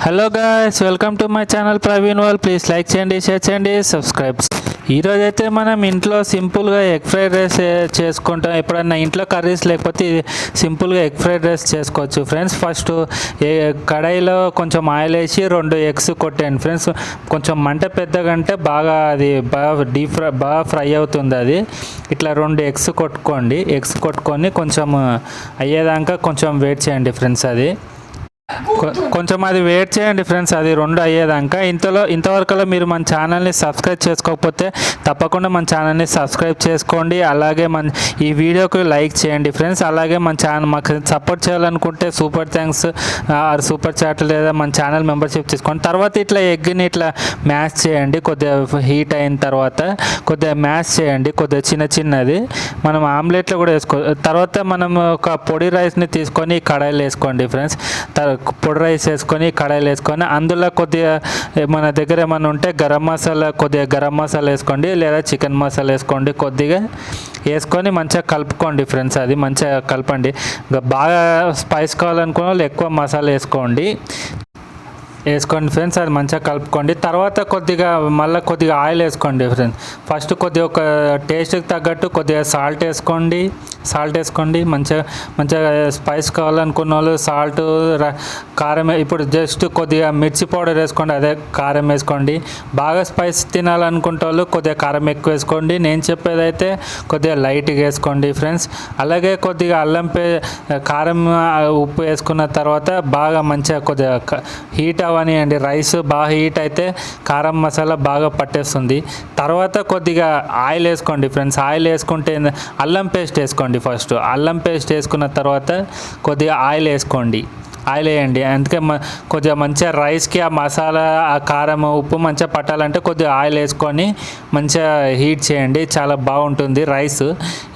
Hello guys, welcome to my channel Praveen wall. Please like చేయండి, share చేయండి, subscribe. ఈరోజు అయితే మనం ఇంట్లో సింపుల్గా ఎగ్ ఫ్రైడ్ రైస్ చేసుకుంటాం. ఎప్పుడన్నా ఇంట్లో కర్రీస్ లేకపోతే సింపుల్గా ఎగ్ ఫ్రైడ్ రైస్ చేసుకోవచ్చు ఫ్రెండ్స్. ఫస్ట్ కడాయిలో కొంచెం ఆయిల్ వేసి 2 ఎగ్స్ కొట్టండి ఫ్రెండ్స్. కొంచెం మంట పెద్దగా అంటే బాగా అది బాగా ఫ్రై అవుతుంది. అది ఇట్లా 2 ఎగ్స్ కొట్టుకోండి. ఎగ్స్ కొట్టుకొని కొంచెం అయ్యేదాకా కొంచెం వెయిట్ చేయండి ఫ్రెండ్స్. అది కొంచెం అది వెయిట్ చేయండి ఫ్రెండ్స్, అది 2 అయ్యేదాకా. ఇంతవరకులో మీరు మన ఛానల్ని సబ్స్క్రైబ్ చేసుకోకపోతే తప్పకుండా మన ఛానల్ని సబ్స్క్రైబ్ చేసుకోండి. అలాగే ఈ వీడియోకి లైక్ చేయండి ఫ్రెండ్స్. అలాగే మన ఛానల్ మాకు సపోర్ట్ చేయాలనుకుంటే super thanks or super chat లేదా మన ఛానల్ మెంబర్షిప్ తీసుకోండి. తర్వాత ఇట్లా ఎగ్ని ఇట్లా మ్యాష్ చేయండి. కొద్దిగా హీట్ అయిన తర్వాత కొద్దిగా మ్యాష్ చేయండి. కొద్దిగా చిన్నది మనం ఆమ్లెట్లో కూడా తర్వాత మనం ఒక పొడి రైస్ని తీసుకొని కడాయిలో వేసుకోండి ఫ్రెండ్స్. పొడి రైస్ వేసుకొని కడాయిలు వేసుకొని అందులో కొద్దిగా మన దగ్గర ఏమైనా ఉంటే కొద్దిగా గరం మసాలా వేసుకోండి, లేదా చికెన్ మసాలా వేసుకోండి. కొద్దిగా వేసుకొని మంచిగా కలుపుకోండి ఫ్రెండ్స్. అది మంచిగా కలపండి. బాగా స్పైస్ కావాలనుకున్న వాళ్ళు ఎక్కువ మసాలా వేసుకోండి ఫ్రెండ్స్. అది మంచిగా కలుపుకోండి. తర్వాత మళ్ళీ కొద్దిగా ఆయిల్ వేసుకోండి ఫ్రెండ్స్. ఫస్ట్ కొద్దిగా ఒక టేస్ట్కి తగ్గట్టు కొద్దిగా సాల్ట్ వేసుకోండి. మంచిగా స్పైస్ కావాలనుకున్న వాళ్ళు సాల్ట్, కారం. ఇప్పుడు జస్ట్ కొద్దిగా మిర్చి పౌడర్ వేసుకోండి, అదే కారం వేసుకోండి. బాగా స్పైస్ తినాలనుకుంటే వాళ్ళు కొద్దిగా కారం ఎక్కువ వేసుకోండి. నేను చెప్పేదైతే కొద్దిగా లైట్గా వేసుకోండి ఫ్రెండ్స్. అలాగే కొద్దిగా కారం, ఉప్పు వేసుకున్న తర్వాత బాగా మంచిగా కొద్దిగా హీట్ అవనియండి. రైస్ బాగా హీట్ అయితే కారం మసాలా బాగా పట్టేస్తుంది. తర్వాత కొద్దిగా ఆయిల్ వేసుకోండి ఫ్రెండ్స్. ఆయిల్ వేసుకుంటే అల్లం పేస్ట్ వేసుకోండి. ఫస్ట్ అల్లం పేస్ట్ వేసుకున్న తర్వాత కొద్దిగా ఆయిల్ వేయండి. అందుకే కొద్దిగా మంచిగా రైస్కి ఆ మసాలా, ఆ కారం, ఉప్పు మంచిగా పట్టాలంటే కొద్దిగా ఆయిల్ వేసుకొని మంచిగా హీట్ చేయండి. చాలా బాగుంటుంది రైస్.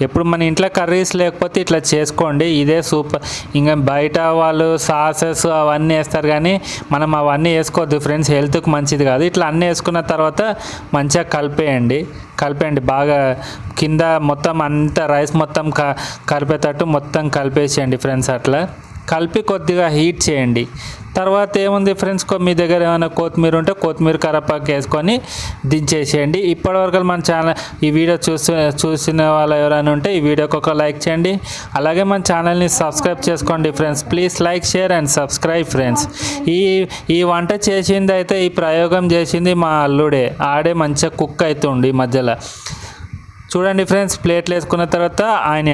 ఎప్పుడు మన ఇంట్లో కర్రీస్ లేకపోతే ఇట్లా చేసుకోండి, ఇదే సూపర్. ఇంకా బయట వాళ్ళు సాసెస్ అవన్నీ వేస్తారు, కానీ మనం అవన్నీ వేసుకోవద్దు ఫ్రెండ్స్, హెల్త్కి మంచిది కాదు. ఇట్లా అన్నీ వేసుకున్న తర్వాత మంచిగా కలిపేయండి. బాగా కింద మొత్తం అంతా రైస్ మొత్తం కలిపేటట్టు మొత్తం కలిపేసేయండి ఫ్రెండ్స్. అట్లా కలిపి కొద్దిగా హీట్ చేయండి. తర్వాత ఏముంది ఫ్రెండ్స్, మీ దగ్గర ఏమైనా కొత్తిమీర ఉంటే కొత్తిమీర, కరివేపాకు వేసుకొని దించేసేయండి. ఇప్పటివరకు మన ఛానల్ ఈ వీడియో చూసిన వాళ్ళు ఎవరైనా ఉంటే ఈ వీడియోకి ఒక లైక్ చేయండి. అలాగే మన ఛానల్ని సబ్స్క్రైబ్ చేసుకోండి friends. Please like, share and subscribe friends. ఈ వంట చేసింది అయితే, ఈ ప్రయోగం చేసింది మా అల్లుడే. ఆడే మంచిగా కుక్ అవుతుండి మధ్యలో. చూడండి ఫ్రెండ్స్, ప్లేట్లు వేసుకున్న తర్వాత ఆయన